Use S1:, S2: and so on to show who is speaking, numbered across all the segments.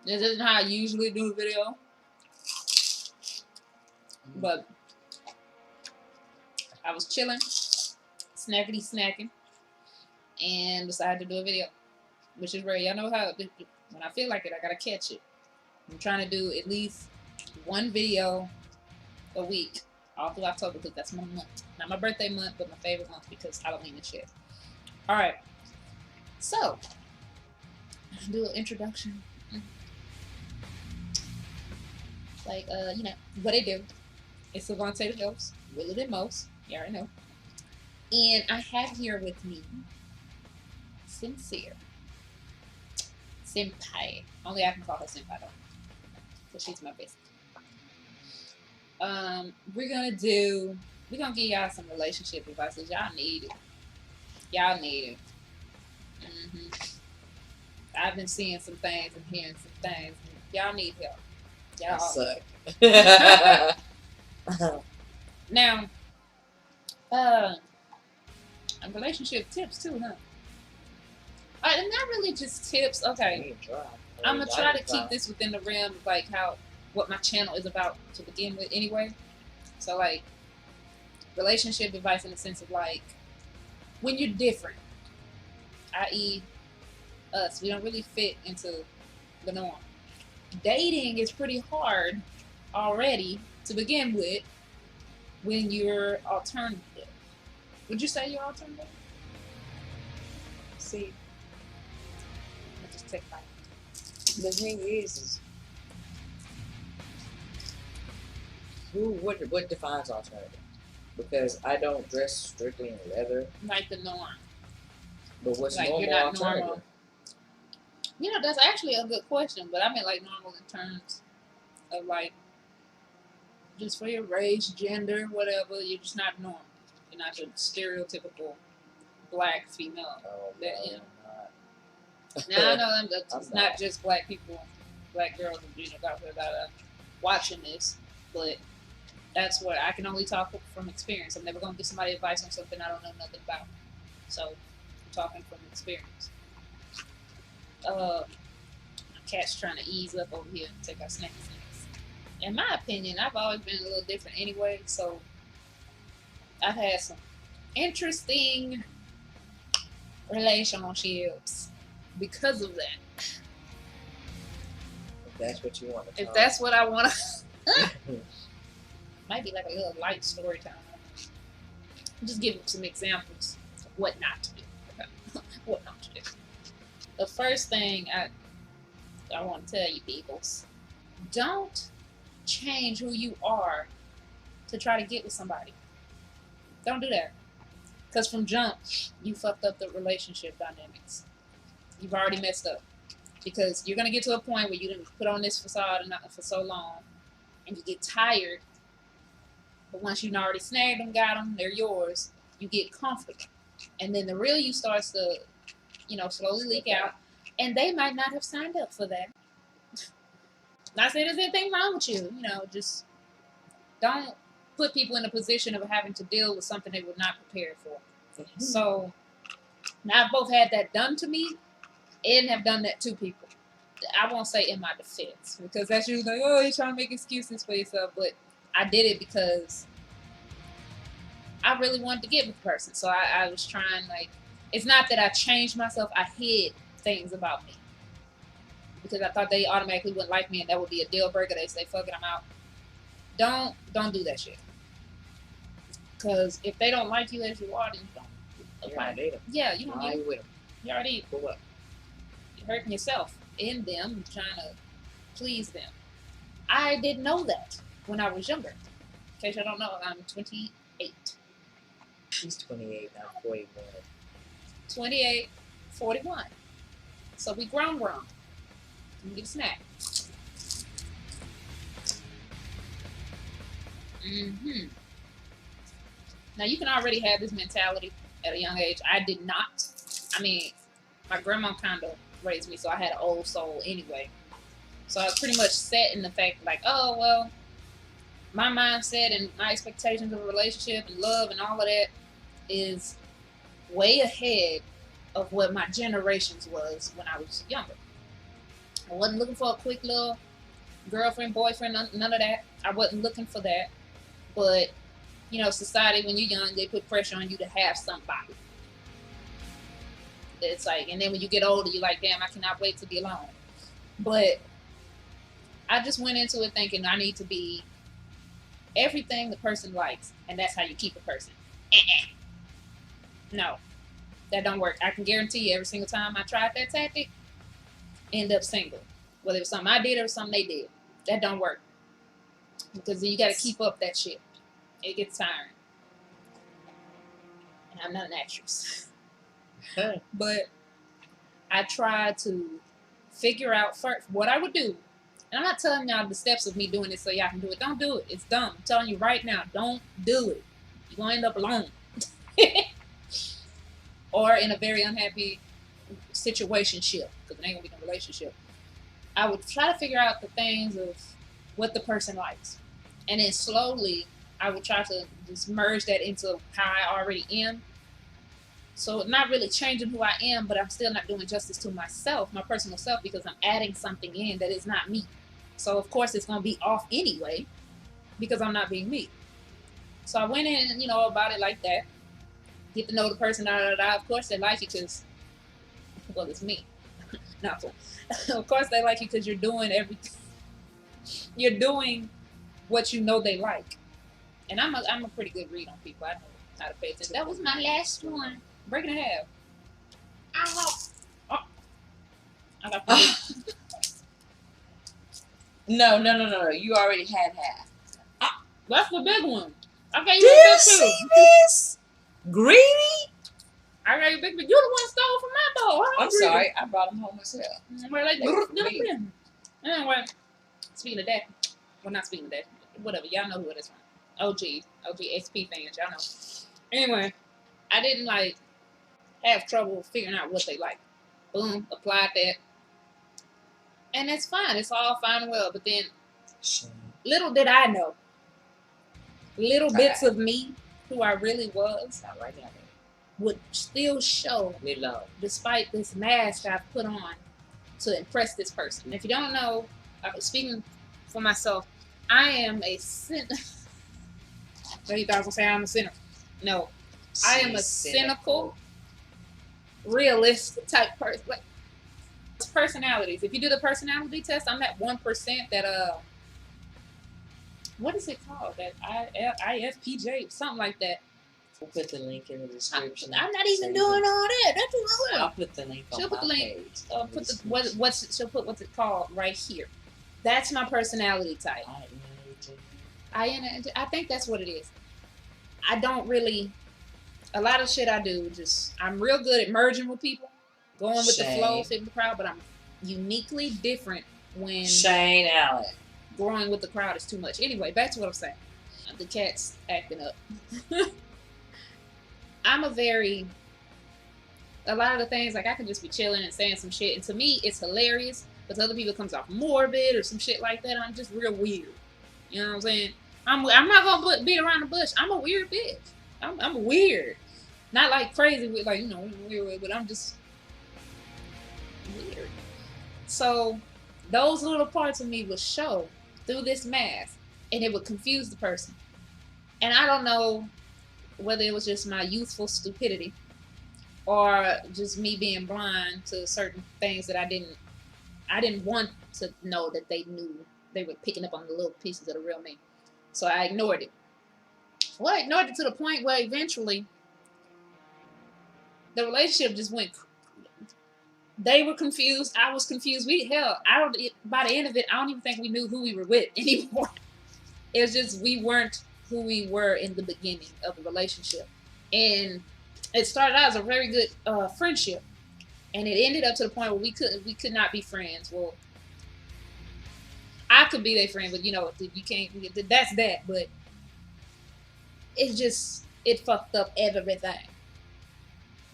S1: This isn't how I usually do a video. But I was chilling, snacking, and decided to do a video. Which is rare. Y'all know how when I feel like it, I gotta catch it. I'm trying to do at least one video a week all through October because that's my month. Not my birthday month, but my favorite month because Halloween and shit. Alright. So, do an introduction. Like, you know, what I do. It's SavanteTheGhost, Willer than most. You already know. And I have here with me CynCyr. Senpai. Only I can call her Senpai though. Because she's my bestie. We're gonna give y'all some relationship advice. Y'all need it. Y'all need it. I've been seeing some things and hearing some things. Y'all need help. Y'all suck. Now, relationship tips too, huh? Not really just tips. Okay, I'm gonna try to keep this within the realm of like what my channel is about to begin with, anyway. So like, relationship advice in the sense of like, when you're different, i.e., us, we don't really fit into the norm. Dating is pretty hard already to begin with when you're alternative. Would you say you're alternative? See, I'll just take my.
S2: The thing is what defines alternative? Because I don't dress strictly in leather.
S1: Like the norm.
S2: But what's
S1: like
S2: normal
S1: you're not
S2: alternative?
S1: Normal. You know, that's actually a good question, but I mean like normal in terms of like just for your race, gender, whatever. You're just not normal. You're not your stereotypical black female.
S2: Oh,
S1: that,
S2: no,
S1: you know.
S2: I'm not.
S1: Now I know it's not just black people, black girls and out there that are watching this, but that's what I can only talk from experience. I'm never going to give somebody advice on something I don't know nothing about. So I'm talking from experience. My cat's trying to ease up over here and take our snacks. In my opinion, I've always been a little different anyway, so I've had some interesting relationships because of that.
S2: If that's what you want to
S1: If that's what I want to. Might be like a little light story time. Just give some examples of what not to do. What not to do. The first thing I want to tell you peoples, don't change who you are to try to get with somebody. Don't do that. Because from jump, you fucked up the relationship dynamics. You've already messed up. Because you're going to get to a point where you didn't put on this facade for so long, and you get tired. But once you've already snagged them, got them, they're yours, you get comfortable. And then the real you starts to, slowly leak out. And they might not have signed up for that. Not saying there's anything wrong with you. Just don't put people in a position of having to deal with something they were not prepared for. Mm-hmm. So now I've both had that done to me and have done that to people. I won't say in my defense, because that's usually like, oh, you're trying to make excuses for yourself. But I did it because I really wanted to get with the person. So I was trying, it's not that I changed myself. I hid things about me because I thought they automatically wouldn't like me and that would be a deal breaker. They say, fuck it, I'm out. Don't do that shit. Because if they don't like you as you are, then you don't.
S2: You're not dating.
S1: Yeah, you don't
S2: need
S1: with them. You already.
S2: For what?
S1: You're hurting yourself and them, trying to please them. I didn't know that when I was younger. In case I don't know, I'm 28.
S2: She's 28, now 41.
S1: 28, 41. So we grown. Let me get a snack. Mm-hmm. Now you can already have this mentality at a young age. I did not. I mean, my grandma kind of raised me, so I had an old soul anyway. So I was pretty much set in the fact like, oh, well, my mindset and my expectations of a relationship and love and all of that is way ahead of what my generations was when I was younger. I wasn't looking for a quick little girlfriend, boyfriend, none of that. I wasn't looking for that. But, you know, society, when you're young, they put pressure on you to have somebody. It's like, and then when you get older, you're like, damn, I cannot wait to be alone. But I just went into it thinking I need to be everything the person likes, and that's how you keep a person. No, that don't work. I can guarantee you every single time I tried that tactic, end up single. Whether it was something I did or something they did. That don't work. Because then you got to keep up that shit. It gets tiring. And I'm not an actress. But I tried to figure out first what I would do. And I'm not telling y'all the steps of me doing this so y'all can do it. Don't do it. It's dumb. I'm telling you right now, don't do it. You're going to end up alone. Or in a very unhappy situationship. Because it ain't going to be no relationship. I would try to figure out the things of what the person likes. And then slowly, I would try to just merge that into how I already am. So not really changing who I am, but I'm still not doing justice to myself, my personal self, because I'm adding something in that is not me. So of course it's going to be off anyway, because I'm not being me. So I went in, you know, about it like that. Get to know the person, Of course they like you because, well, it's me. No, of course they like you because you're doing everything. You're doing what you know they like. And I'm a pretty good read on people. I know how to pay attention. That was my last one. Break it in half. Oh. I got
S2: No. You already had half.
S1: That's the big one. Okay,
S2: Do you see this? Greedy?
S1: I got you big. You're the one stole from my bowl.
S2: I'm sorry. I brought them home myself.
S1: Well, anyway, speaking of that, well, not speaking of that, whatever. Y'all know who it is from. OG XP fans. Y'all know. Anyway, I didn't have trouble figuring out what they like. Boom, applied that. And that's fine. It's all fine and well. But then, little did I know, little bits of me, who I really was,
S2: not right now,
S1: would still show despite this mask I've put on to impress this person. And if you don't know, speaking for myself, I am a sinner. So you thought I was going to say I'm a sinner. No. I am a cynical, realistic type person. Like, personalities. If you do the personality test, I'm that 1% that what is it called? That IFPJ, something like that.
S2: We'll put the link in the description.
S1: I'm not even doing all that. That's what
S2: I'll put the link on
S1: she'll put the link.
S2: Page.
S1: She'll put what's it called right here. That's my personality type. I think that's what it is. I don't really. A lot of shit I do, I'm real good at merging with people, going with the flow, fitting the crowd, but I'm uniquely different when
S2: Shane Allen.
S1: Growing with the crowd is too much. Anyway, back to what I'm saying. The cat's acting up. I'm a lot of the things, like I can just be chilling and saying some shit, and to me it's hilarious, but to other people it comes off morbid or some shit like that. I'm just real weird. You know what I'm saying? I'm not gonna beat around the bush. I'm a weird bitch. I'm weird. Not like crazy with weird, but I'm just weird. So those little parts of me would show through this mask, and it would confuse the person. And I don't know whether it was just my youthful stupidity or just me being blind to certain things that I didn't want to know that they knew. They were picking up on the little pieces of the real me. So I ignored it. Well, I ignored it to the point where eventually the relationship just went. They were confused. I was confused. By the end of it, I don't even think we knew who we were with anymore. It was just we weren't who we were in the beginning of the relationship. And it started out as a very good friendship. And it ended up to the point where we could not be friends. Well, I could be their friend, but you can't. That's that. But it fucked up everything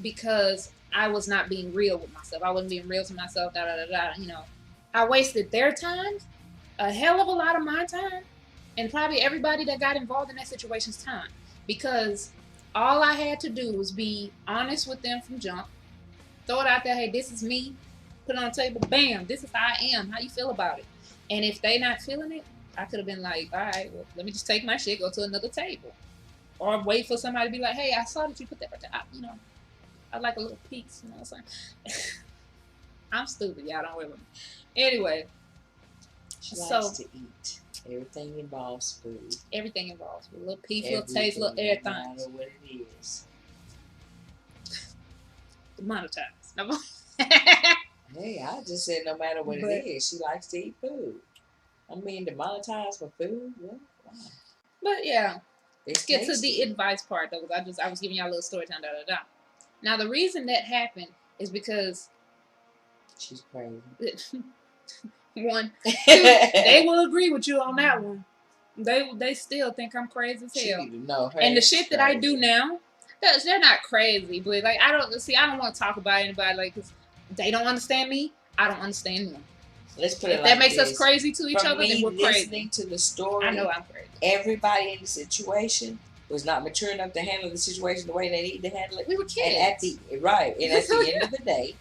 S1: because I was not being real with myself. I wasn't being real to myself. I wasted their time, a hell of a lot of my time, and probably everybody that got involved in that situation's time, because all I had to do was be honest with them from jump, throw it out there. Hey, this is me. put it on the table. Bam, this is how I am. How you feel about it? And if they not feeling it, I could have been like, all right, well, let me just take my shit, go to another table, or wait for somebody to be like, hey, I saw that you put that right there. You know, I like a little piece. You know what I'm saying? I'm stupid, y'all. Don't worry about me. Anyway,
S2: she likes to eat. Everything involves food.
S1: Everything involves food. A little piece, little taste, little everything. No
S2: matter what it is.
S1: Monetize.
S2: Hey, I just said no matter what it is, she likes to eat food. I mean, to monetize for food, what? Wow.
S1: But yeah,
S2: let's
S1: get to the advice part though. I was giving y'all a little story time. Now the reason that happened is because
S2: she's crazy.
S1: One, two, they will agree with you on that one. They still think I'm crazy as hell. And the shit that I do now, they're not crazy, but like I don't want to talk about anybody like because they don't understand me. I don't understand them.
S2: Let's put it
S1: if
S2: like
S1: that makes
S2: this.
S1: us crazy to each other, then we're crazy.
S2: Listening to the story,
S1: I know I'm crazy.
S2: Everybody in the situation was not mature enough to handle the situation the way they needed to handle it.
S1: We were kids.
S2: And at the end of the day,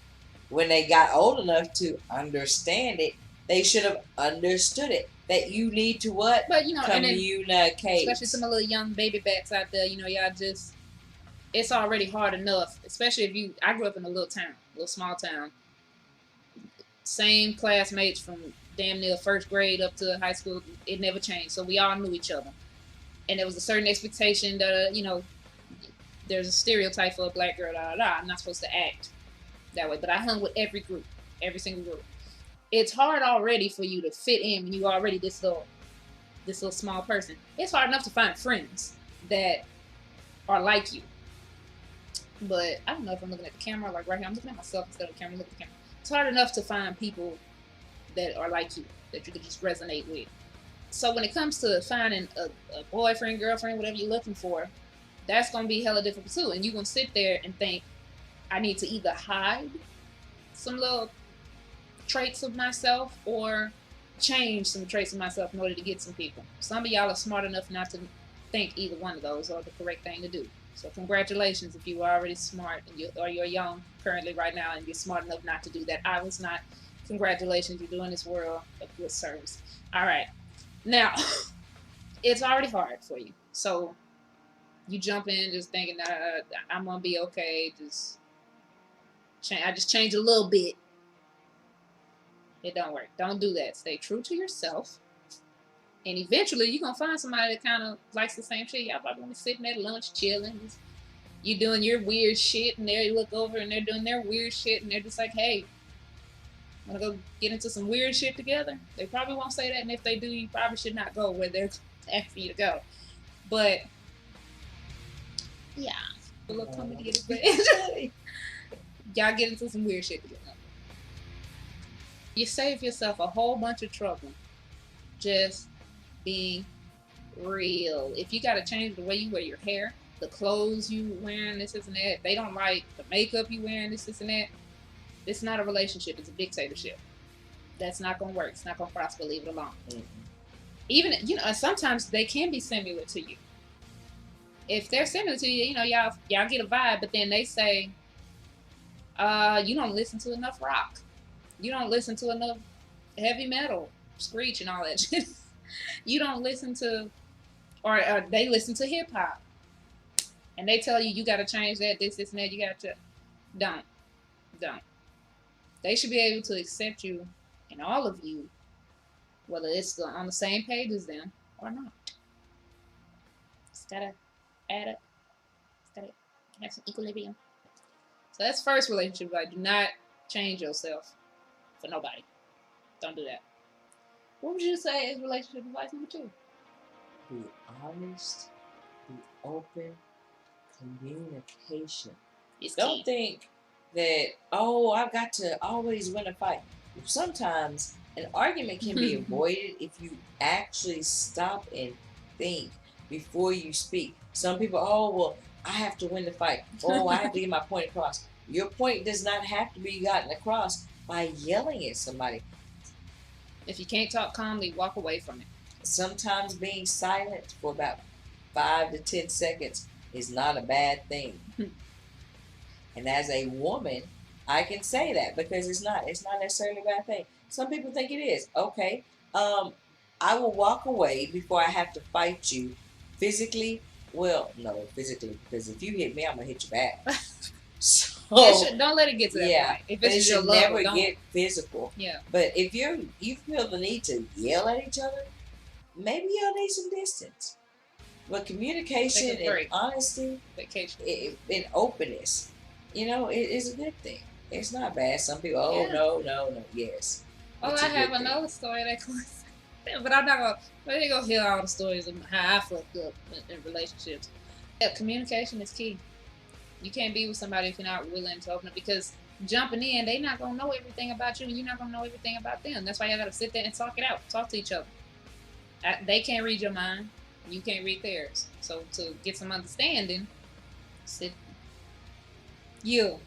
S2: when they got old enough to understand it, they should have understood it. That you need to what?
S1: But you know,
S2: communicate.
S1: Especially some of the little young baby bats out there, you know, y'all just it's already hard enough. Especially if I grew up in a little small town. Same classmates from damn near first grade up to high school. It never changed. So we all knew each other. And there was a certain expectation that, you know, there's a stereotype for a black girl, I'm not supposed to act that way. But I hung with every group, every single group. It's hard already for you to fit in when you already this little small person. It's hard enough to find friends that are like you. But I don't know if I'm looking at the camera, like right here. I'm looking at myself instead of the camera. Look at the camera. It's hard enough to find people that are like you, that you could just resonate with. So when it comes to finding a boyfriend, girlfriend, whatever you're looking for, that's going to be hella difficult too. And you're going to sit there and think, I need to either hide some little traits of myself or change some traits of myself in order to get some people. Some of y'all are smart enough not to think either one of those are the correct thing to do. So congratulations if you are already smart and you're young currently right now and you're smart enough not to do that. I was not. Congratulations, you're doing this world a good service. All right. Now, it's already hard for you. So you jump in just thinking I'm going to be okay. I just change a little bit. It don't work. Don't do that. Stay true to yourself. And eventually, you're going to find somebody that kind of likes the same shit. Y'all probably sitting at lunch, chilling. You doing your weird shit, and they look over, and they're doing their weird shit, and they're just like, hey, want to go get into some weird shit together? They probably won't say that, and if they do, you probably should not go where they're asking you to go. But, yeah. A little comedy at the y'all get into some weird shit together. You save yourself a whole bunch of trouble just being real. If you got to change the way you wear your hair, the clothes you wearing, this and that, if they don't like the makeup you wearing, this and that, it's not a relationship. It's a dictatorship. That's not going to work. It's not going to prosper. Leave it alone. Mm-hmm. Even, you know, sometimes they can be similar to you. If they're similar to you, you know, y'all get a vibe, but then they say, you don't listen to enough rock. You don't listen to enough heavy metal, screech and all that shit. You don't listen to, or they listen to hip hop. And they tell you got to change that, this, and that. You got to, don't. They should be able to accept you and all of you, whether it's on the same page as them or not. It's got to add up. It's got to have some equilibrium. So that's first relationship. Like, do not change yourself for nobody. Don't do that. What would you say is relationship advice number 2?
S2: Be honest, be open, communication. Don't think that, I've got to always win a fight. Sometimes an argument can be avoided if you actually stop and think before you speak. Some people, I have to win the fight. I have to get my point across. Your point does not have to be gotten across by yelling at somebody.
S1: If you can't talk calmly, walk away from it.
S2: Sometimes being silent for about 5 to 10 seconds is not a bad thing. And as a woman, I can say that because it's not necessarily a bad thing. Some people think it is. Okay. I will walk away before I have to fight you physically. Well, no, physically, because if you hit me, I'm gonna hit you back. So
S1: don't let it get to that
S2: yeah,
S1: point. If
S2: but
S1: it's
S2: it
S1: your
S2: should
S1: love,
S2: never
S1: don't.
S2: get physical.
S1: Yeah.
S2: But if you feel the need to yell at each other, maybe y'all need some distance. But communication
S1: Take a
S2: and
S1: break.
S2: honesty
S1: Vacation.
S2: and openness, it is a good thing. It's not bad. Some people, oh
S1: Yeah.
S2: no, yes.
S1: Oh,
S2: It's
S1: I
S2: a
S1: have
S2: good thing.
S1: another story that goes, but I'm not gonna. I ain't gonna hear all the stories of how I fucked up in relationships. Yeah, communication is key. You can't be with somebody if you're not willing to open up, because jumping in, they not gonna know everything about you, and you're not gonna know everything about them. That's why you gotta sit there and talk it out, talk to each other. They can't read your mind, you can't read theirs. So to get some understanding, sit. You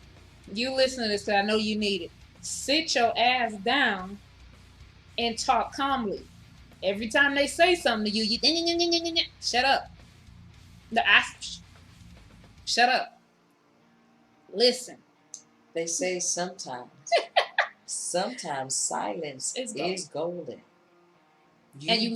S1: listen to this because I know you need it. Sit your ass down and talk calmly. Every time they say something to you, shut up. Shut up. Listen.
S2: They say sometimes silence is golden.
S1: You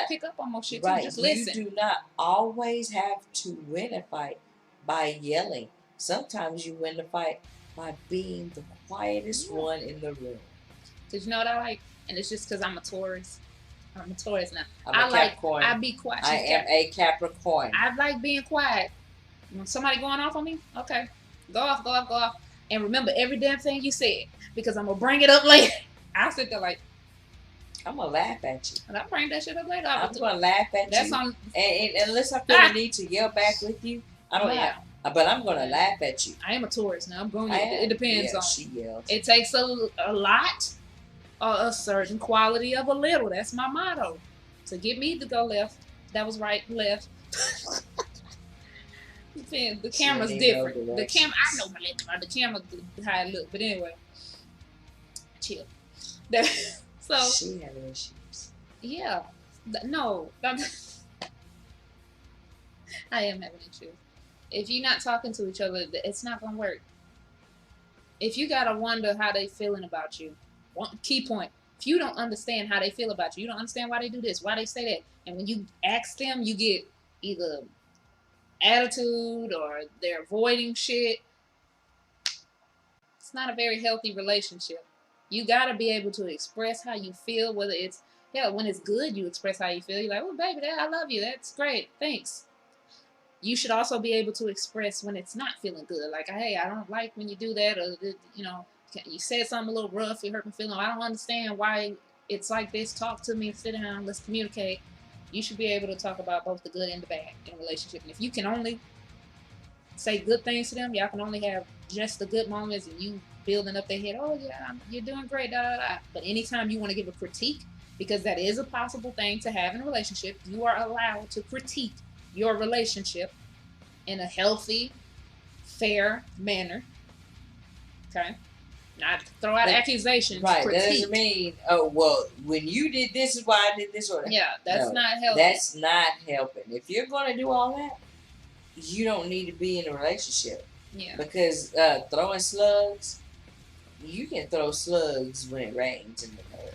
S1: pick up on most shit too.
S2: Right.
S1: Just listen.
S2: You do not always have to win a fight by yelling. Sometimes you win the fight by being the quietest one in the room.
S1: Cause you know what I like, and it's just because I'm a Taurus. I'm a Taurus now.
S2: I'm a Capricorn.
S1: I be quiet.
S2: I am a Capricorn.
S1: I like being quiet. When somebody going off on me, okay, go off. And remember every damn thing you said, because I'm gonna bring it up later. I'll sit there like,
S2: I'm gonna laugh at you.
S1: And I'll bring that shit up later.
S2: I'm gonna laugh at
S1: that's
S2: you.
S1: On,
S2: and unless I feel the need to yell back with you, I don't. Yeah. But I'm gonna laugh at you.
S1: I am a Taurus now. I'm going. It depends on.
S2: She yells.
S1: It takes a lot, or a certain quality of a little. That's my motto. To get me to go left, that was right, left. The camera's different. The camera, I know my left. The camera how it look, but anyway, chill. So
S2: she had issues.
S1: Yeah, no, I am having issues. If you're not talking to each other, it's not gonna work. If you gotta wonder how they feeling about you, one key point. If you don't understand how they feel about you, you don't understand why they do this, why they say that, and when you ask them, you get either attitude or they're avoiding shit. It's not a very healthy relationship. You gotta be able to express how you feel, whether it's when it's good, you express how you feel. You're like, oh baby, I love you. That's great. Thanks. You should also be able to express when it's not feeling good. Like, hey, I don't like when you do that, or you said something a little rough, you hurt my feeling. I don't understand why it's like this. Talk to me, sit down, let's communicate. You should be able to talk about both the good and the bad in a relationship. And if you can only say good things to them, y'all can only have just the good moments, and you building up their head, oh yeah, you're doing great, da da da. But anytime you want to give a critique, because that is a possible thing to have in a relationship, you are allowed to critique your relationship in a healthy, fair manner. Okay? Not throw out accusations.
S2: Right.
S1: Critique.
S2: That doesn't mean, oh, well, when you did this is why I did this or that.
S1: Yeah, that's not helping.
S2: That's not helping. If you're going to do all that, you don't need to be in a relationship.
S1: Yeah.
S2: Because throwing slugs, you can throw slugs when it rains in the mud.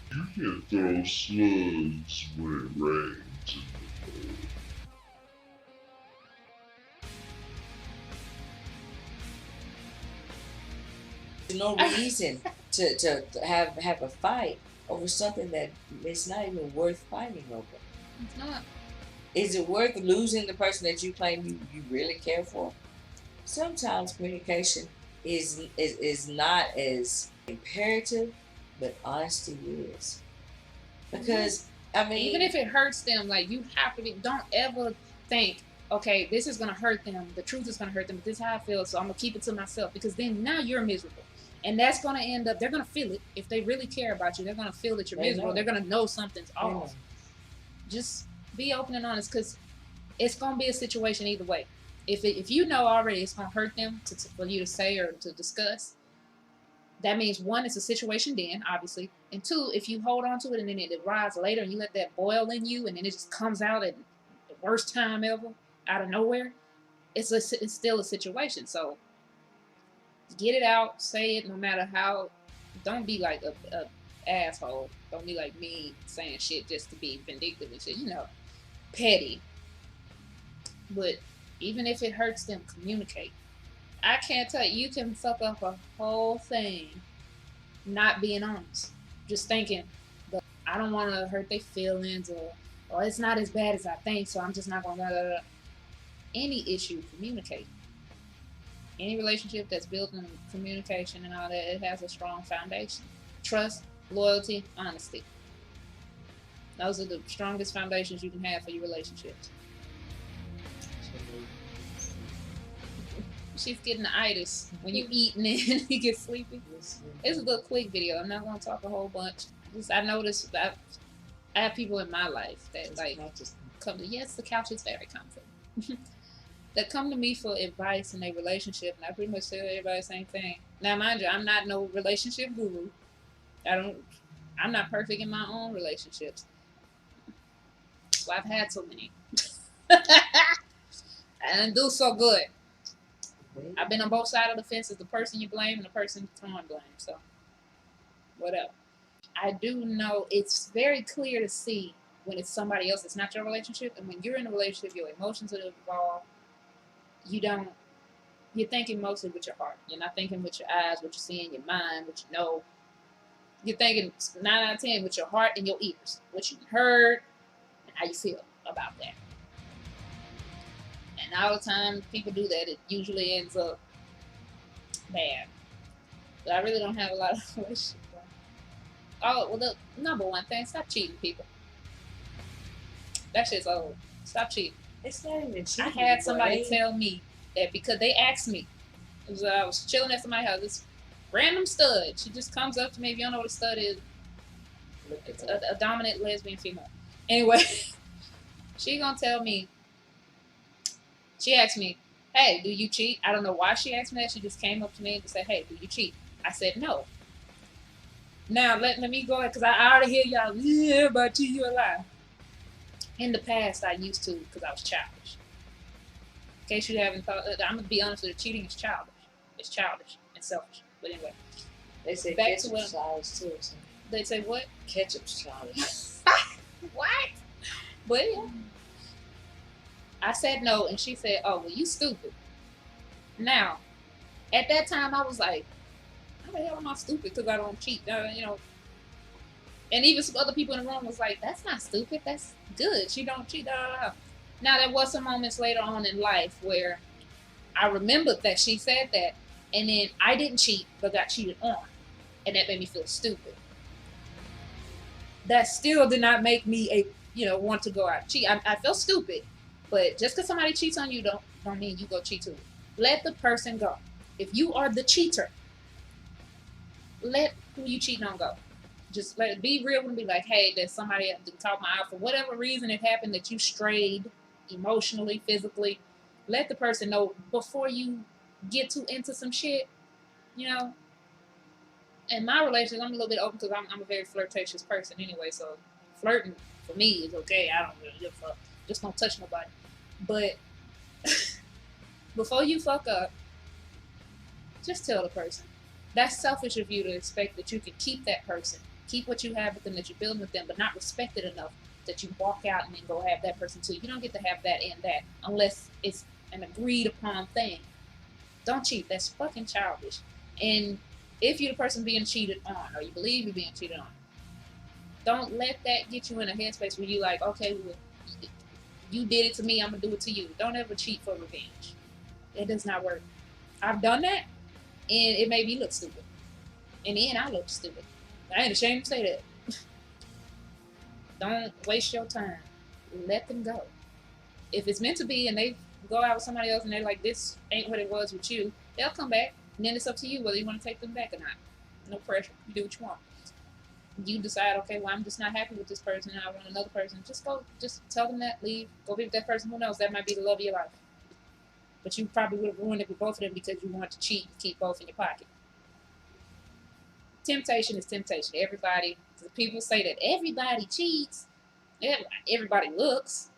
S3: You can throw slugs when it rains in the mud.
S2: There's no reason to have a fight over something that it's not even worth fighting over.
S1: It's not.
S2: Is it worth losing the person that you claim you really care for? Sometimes communication is not as imperative, but honesty is. Because I mean,
S1: even if it hurts them, like, you have to be. Don't ever think, okay, this is gonna hurt them. The truth is gonna hurt them. But this is how I feel, so I'm gonna keep it to myself. Because then now you're miserable, and that's gonna end up. They're gonna feel it. If they really care about you, they're gonna feel that you're miserable. They're gonna know something's off. Just be open and honest, because it's gonna be a situation either way. If you know already it's gonna hurt them for you to say or to discuss, that means, one, it's a situation then, obviously, and two, if you hold on to it and then it arrives later and you let that boil in you and then it just comes out at the worst time ever, out of nowhere, it's still a situation. So Get it out, say it, no matter how. Don't be like a asshole. Don't be like me saying shit just to be vindictive and shit. You know, petty. But even if it hurts them, communicate. I can't tell you, you can fuck up a whole thing not being honest. Just thinking, I don't want to hurt their feelings, or it's not as bad as I think, so I'm just not going to. Any issue, communicate. Any relationship that's built on communication and all that, it has a strong foundation. Trust, loyalty, honesty. Those are the strongest foundations you can have for your relationships. She's getting the itis when you eat and then you get sleepy. It's a little quick video. I'm not going to talk a whole bunch. Just, I noticed that I have people in my life that like come to, yes, the couch is very comfortable. That come to me for advice in their relationship, and I pretty much tell everybody the same thing. Now, mind you, I'm not no relationship guru. I'm not perfect in my own relationships. Well, I've had so many. I didn't do so good. I've been on both sides of the fence as the person you blame and the person throwing blame. So, whatever. I do know it's very clear to see when it's somebody else. It's not your relationship, and when you're in a relationship, your emotions are involved. You're thinking mostly with your heart. You're not thinking with your eyes, what you see in your mind, what you know. You're thinking 9 out of 10 with your heart and your ears, what you heard and how you feel about that. And all the time people do that, it usually ends up bad. But I really don't have a lot of relationships. Oh, well, the number one thing, stop cheating, people. That shit's old. Stop cheating.
S2: It's not even cheating.
S1: I had somebody tell me that because they asked me. I was chilling at somebody's house. This random stud. She just comes up to me. If you don't know what a stud is, it's a dominant lesbian female. Anyway, she gonna tell me. She asked me, "Hey, do you cheat?" I don't know why she asked me that. She just came up to me and said, "Hey, do you cheat?" I said no. Now let me go ahead because I already hear y'all. Yeah, about cheat, you a lie. In the past, I used to because I was childish. In case you haven't thought, I'm gonna be honest with you, cheating is childish. It's childish and selfish. But anyway,
S2: they say
S1: back
S2: ketchup's childish too. So.
S1: They say what?
S2: Ketchup's childish.
S1: What? But yeah. I said no, and she said, "Oh, well, you stupid." Now, at that time, I was like, "How the hell am I stupid? Because I don't cheat?" You know. And even some other people in the room was like, "That's not stupid. That's good. She don't cheat." Now, there was some moments later on in life where I remembered that she said that, and then I didn't cheat, but got cheated on, and that made me feel stupid. That still did not make me want to go out and cheat. I felt stupid, but just because somebody cheats on you don't mean you go cheat too. Let the person go. If you are the cheater, let who you cheating on go. Just let it be real and be like, hey, there's somebody that caught my eye for whatever reason it happened that you strayed emotionally, physically. Let the person know before you get too into some shit, you know. In my relationship, I'm a little bit open because I'm a very flirtatious person anyway, so flirting for me is okay. I don't really give a fuck. Just don't touch nobody. But before you fuck up, just tell the person. That's selfish of you to expect that you can keep that person, keep what you have with them, that you're building with them, but not respect it enough that you walk out and then go have that person too. You don't get to have that and that unless it's an agreed upon thing. Don't cheat. That's fucking childish. And if you're the person being cheated on, or you believe you're being cheated on, don't let that get you in a headspace where you're like, okay, well, you did it to me, I'm going to do it to you. Don't ever cheat for revenge. It does not work. I've done that, and it made me look stupid. In the end, I looked stupid. I ain't ashamed to say that. Don't waste your time. Let them go. If it's meant to be and they go out with somebody else and they're like, this ain't what it was with you, they'll come back. And then it's up to you whether you want to take them back or not. No pressure. You do what you want. You decide, okay, well, I'm just not happy with this person and I want another person. Just tell them that, leave. Go be with that person. Who knows? That might be the love of your life. But you probably would have ruined it with both of them because you wanted to cheat and keep both in your pocket. Temptation is temptation. Everybody, people say that everybody cheats. Everybody looks.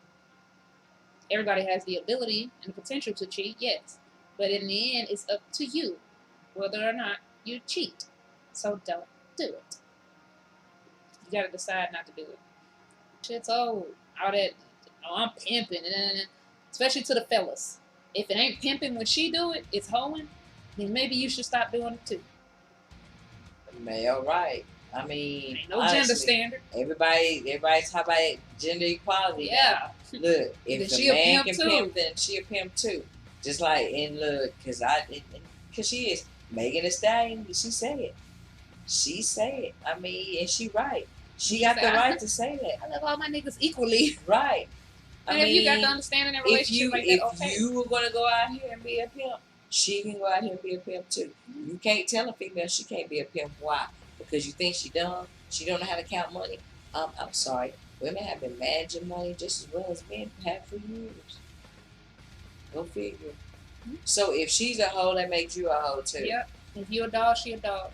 S1: Everybody has the ability and the potential to cheat, yes. But in the end, it's up to you. whether or not you cheat. So don't do it. You gotta decide not to do it. Shit's old. All that, oh, I'm pimping, especially to the fellas. If it ain't pimping when she do it, it's hoeing, then maybe you should stop doing it too.
S2: Male right. I mean,
S1: Ain't no
S2: honestly,
S1: gender standard.
S2: Everybody's talking about gender equality.
S1: Yeah.
S2: Now. Look, if
S1: Then
S2: the man can pimp, then she a pimp too. Just like, and look, cause she is Megan Thee Stallion. She said it. She said it. I mean, and she right. She got the right to say that.
S1: I love all my niggas equally.
S2: Right.
S1: I mean, if you got the understanding in a relationship like that, okay.
S2: If you were gonna go out here and be a pimp, she can go out here and be a pimp too. You can't tell a female she can't be a pimp. Why? Because you think she dumb? She don't know how to count money? I'm sorry. Women have been managing money just as well as men have for years. Go figure. So if she's a hoe, that makes you a hoe too.
S1: Yep. If you a dog, she a dog.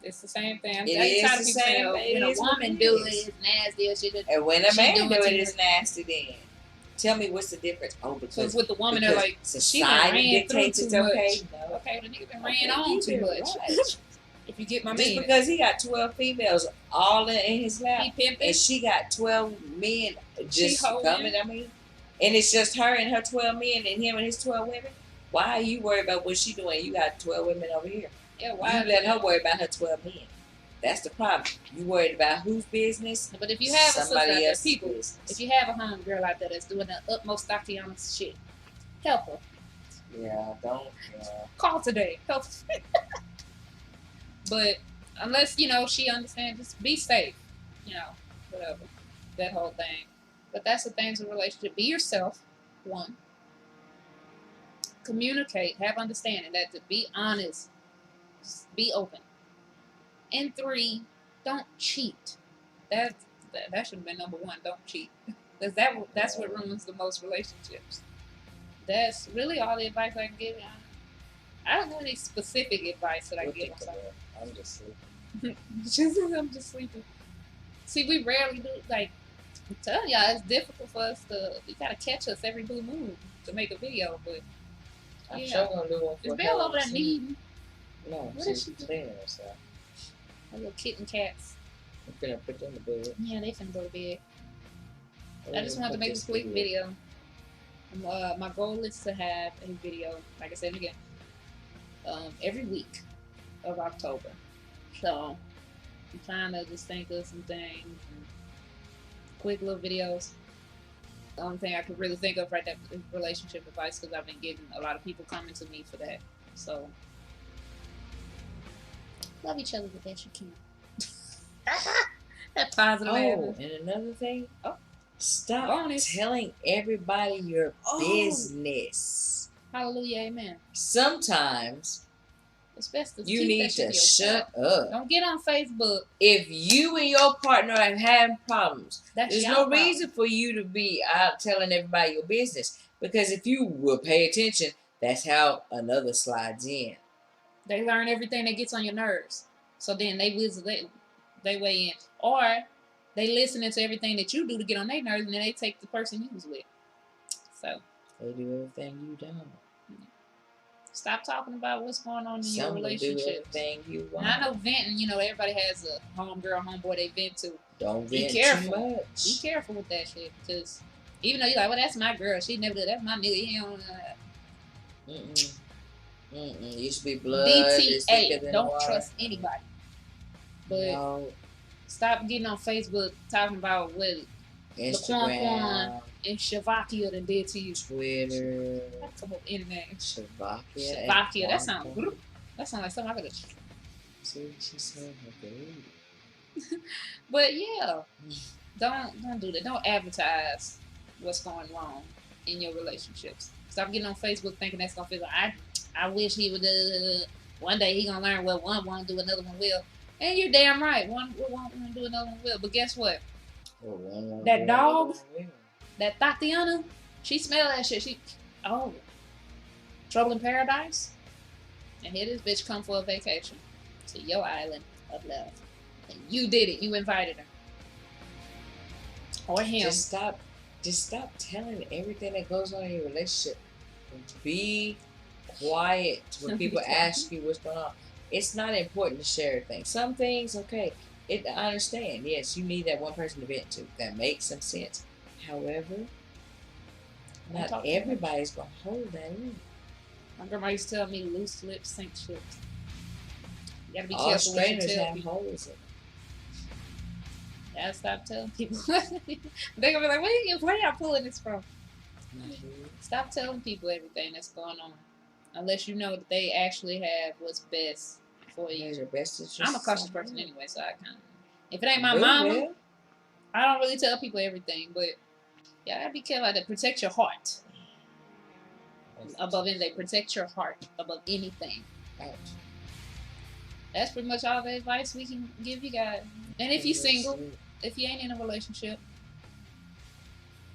S1: It's the same thing.
S2: It is the same thing.
S1: When a woman do it, it's nasty. Or shit.
S2: And when a man do it, it's nasty then. Tell me what's the difference? Oh, because
S1: with the woman, they're like,
S2: society dictates it's okay.
S1: No. Okay, the nigga been ran on too much. Right. If you get my
S2: just
S1: man.
S2: Because he got 12 females all in his lap,
S1: he pimping,
S2: and she got 12 men just coming. I mean, and it's just her and her 12 men, and him and his 12 women. Why are you worried about what she doing? You got 12 women over here.
S1: Yeah, why
S2: you let her worry about her 12 men? That's the problem. You worried about whose business?
S1: But if you have
S2: somebody else's
S1: people,
S2: business.
S1: If you have a homegirl out there that's doing the utmost Tatiana shit, help her.
S2: Yeah, don't.
S1: Call today. Help. But unless she understands, just be safe. Whatever. That whole thing. But that's the things in a relationship. Be yourself. 1. Communicate. Have understanding. That to be honest. Just be open. And 3, don't cheat. That should have been number 1. Don't cheat, because that's what ruins the most relationships. That's really all the advice I can give you. I don't know any specific advice that I can give.
S2: I'm just sleeping.
S1: I'm just sleeping. See, we rarely do. Like, I'm telling y'all, it's difficult for us to. You gotta catch us every blue moon to make a video, but
S2: I'm sure gonna do one for
S1: Is Belle over there kneading?
S2: No,
S1: what is she
S2: cleaning herself.
S1: My little kitten cats.
S2: I'm finna put them to bed.
S1: Yeah, they finna go to bed. I just wanted to make a quick video. My goal is to have a video, like I said again, every week of October. So I'm trying to just think of some things, and quick little videos. The only thing I could really think of right now is relationship advice, because I've been getting a lot of people coming to me for that. So love each other the best you can. That positive.
S2: Oh, and another thing. Stop telling everybody your business.
S1: Hallelujah, amen.
S2: Sometimes
S1: it's best to
S2: you need to shut up.
S1: Don't get on Facebook.
S2: If you and your partner are having problems, there's no
S1: problem.
S2: reason for you to be out telling everybody your business. Because if you will pay attention, that's how another slides in.
S1: They learn everything that gets on your nerves. So then they weigh in. Or they listening to everything that you do to get on their nerves, and then they take the person you was with. So
S2: they do everything you don't.
S1: Stop talking about what's going on in your relationship.
S2: Do everything you want.
S1: Now, I know venting, everybody has a homegirl, homeboy they vent to.
S2: Don't vent
S1: too
S2: much.
S1: Be careful with that shit, because even though you're like, well, that's my girl, she never did, that's my nigga, he don't
S2: You should be blood.
S1: DTA, don't trust anybody. But
S2: no.
S1: Stop getting on Facebook talking about what
S2: Instagram
S1: and Shavakia done did to you.
S2: Twitter.
S1: That's come up internet.
S2: Shavakia.
S1: That sounds like something I could have.
S2: See, she said her.
S1: But yeah, don't do that. Don't advertise what's going wrong in your relationships. Stop getting on Facebook thinking that's gonna feel like I wish he would. One day he gonna learn what one won't do, another one will. And you're damn right. One won't do, another one will. But guess what? That dog, that Tatiana, she smell that shit. Trouble in Paradise. And here this bitch come for a vacation to your island of love. And you did it. You invited her. Or him.
S2: Just stop telling everything that goes on in your relationship. Be quiet when people ask you what's going on. It's not important to share things. Some things, okay, I understand. Yes, you need that one person to vent to. That makes some sense. However, not everybody's going to hold that in.
S1: My grandma used to tell me loose lips sink ships. You gotta be
S2: All
S1: careful what you
S2: strainers
S1: tell
S2: have
S1: people.
S2: holes in them.
S1: Yeah, stop telling people. They're gonna be like, where y'all pulling this from? Stop telling people everything that's going on. Unless you know that they actually have what's best for you. I'm a cautious person anyway, so I kind of... If it ain't my mama, I don't really tell people everything, but yeah, gotta be careful to protect your heart. Above anything, protect your heart above anything. That's pretty much all the advice we can give you guys. And if you're single, if you ain't in a relationship,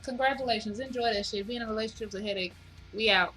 S1: congratulations. Enjoy that shit. Being in a relationship's a headache. We out.